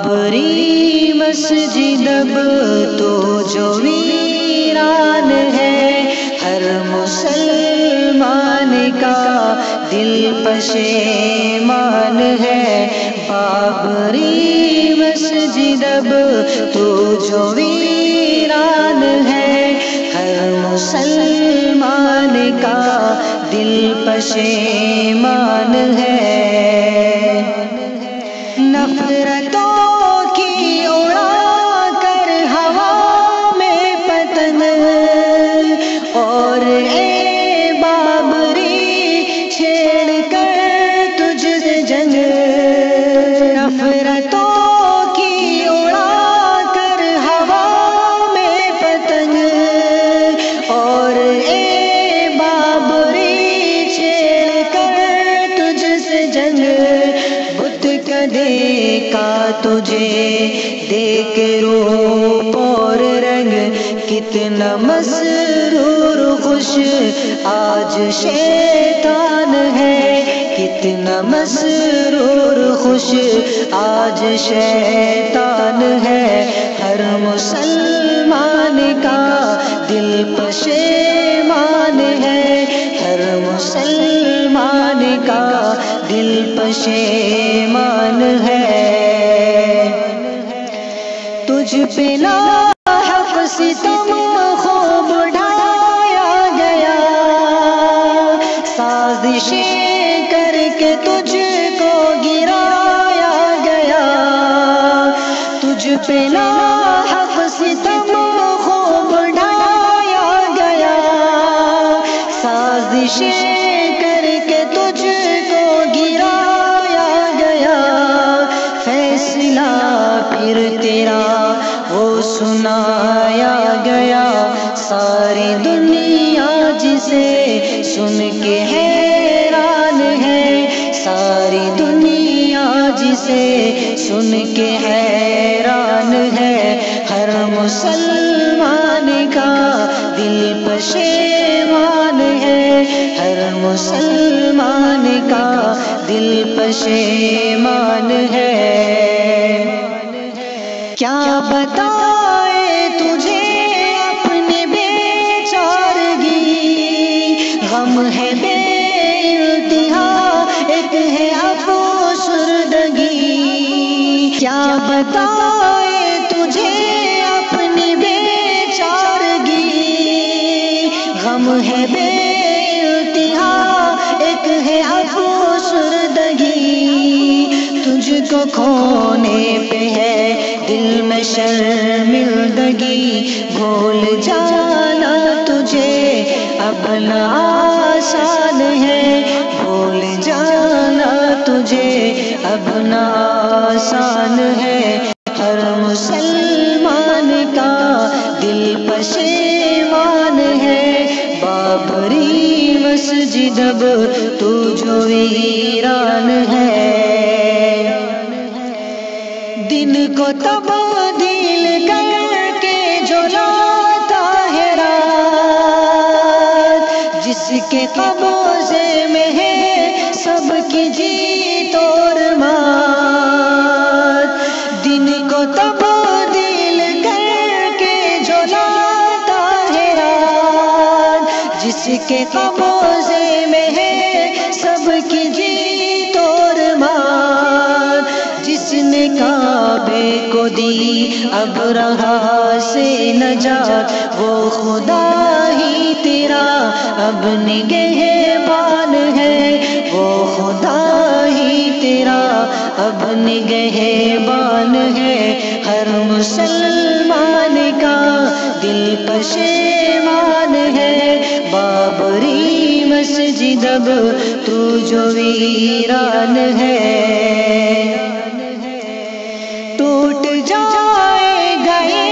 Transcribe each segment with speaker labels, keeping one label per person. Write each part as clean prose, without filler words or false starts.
Speaker 1: بابری مسجد اب تو جو ویران ہے، ہر مسلمان کا دل پشیمان ہے۔ بابری مسجد اب تو جو ویران ہے، ہر مسلمان کا دل پشیمان ہے۔ نفرتوں کی اڑا کر ہوا میں پتنگ، اور اے بابری چھیڑ کر تجھ سے جنگ۔ نفرتوں کی اڑا کر ہوا میں پتنگ، اور اے بابری چھیڑ کر تجھ سے جنگ۔ بت کدے کا تجھے دیکھ روپ اور رنگ، کتنا مسرور خوش آج شیطان ہے، کتنا مسرور خوش آج شیطان ہے۔ ہر مسلمان کا دل پشیمان ہے، ہر مسلمان کا دل پشیمان ہے۔ تجھ پہ لاحق ستم خوب ڈھایا گیا، سازشیں کر کے تجھ کو گرایا گیا۔ تجھ پہ لاحق ستم خوب ڈھایا گیا، سازشیں کر کے تجھ کو گرایا گیا۔ فیصلہ پھر تیرا وہ سنایا گیا، ساری دنیا جسے سن کے حیران ہے، ساری دنیا جسے سن کے حیران ہے۔ ہر مسلمان کا دل پشیمان ہے، ہر مسلمان کا دل پشیمان ہے۔ کیا بتائے تجھے اپنی بے چارگی، غم ہے بے انتہا ایک ہے افسردگی۔ کیا بتائے تجھے اپنی بے چارگی، غم ہے بے انتہا ایک ہے افسردگی۔ تجھ کو کھونے پہ ہے دل میں شرمندگی، بھول جانا تجھے اب نہ آسان ہے، بھول جانا تجھے اب نہ آسان ہے۔ ہر مسلمان کا دل پشیمان ہے، بابری مسجد اب تو جو ویران ہے۔ دن کو تبدیل کر کے جو لاتا ہے رات، جس کے قبضے میں ہے سب کی جیت اور مات۔ دن کو تبدیل کر کے جو لاتا ہے رات، جس کے قبضے میں ہے سب کی جیت اور مات۔ جس نے کعبے کو دی ابرہا سے نجات، وہ خدا ہی تیرا اب نگہبان ہے، وہ خدا ہی تیرا اب نگہبان ہے۔ ہر مسلمان کا دل پشیمان ہے، بابری مسجد اب تو جو ویران ہے۔ ٹوٹ جائے گا یہ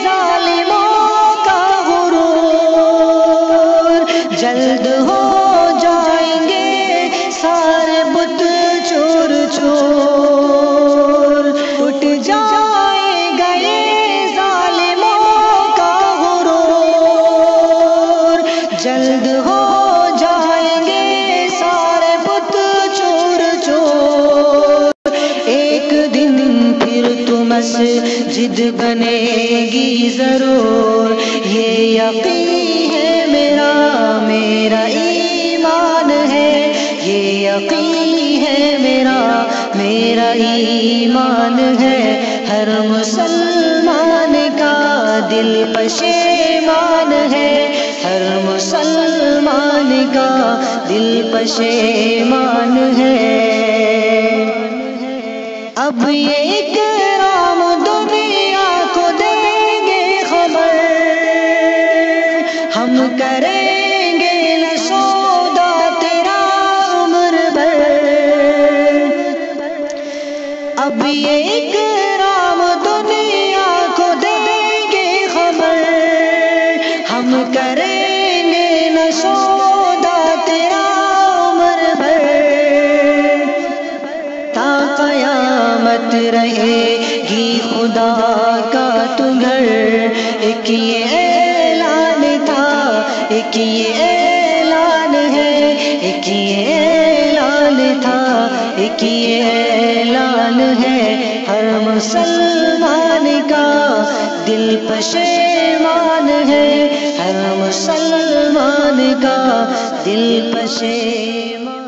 Speaker 1: ظالموں کا غرور، جلد ہو جائیں گے سارے بت چور چور۔ ٹوٹ جائے گا یہ ظالموں کا غرور، جلد ہو جائیں گے سارے بت چور چور۔ ایک دن پھر تم مسجد بنے گی ضرور، یہ یقین ہے میرا ایمان ہے، یہ یقین ہے میرا ایمان ہے۔ ہر مسلمان کا دل پشیمان ہے، ہر مسلمان کا دل پشیمان ہے۔ اب یہ اکرام دنیا کو دیں گے خبر، ہم کریں گے نہ سودا تیرا عمر بھر۔ اب یہ اکرام دنیا کو دیں گے خبر، ہم کریں گے نہ سودا تیرا عمر بھر۔ تا قیامت رہے گی خدا کا تو گھر، ایک یہ اعلان تھا، ایک یہ اعلان ہے، ایک یہ اعلان تھا، ایک یہ اعلان ہے۔ ہر مسلمان کا دل پشیمان ہے، ہر مسلمان کا دل پشیمان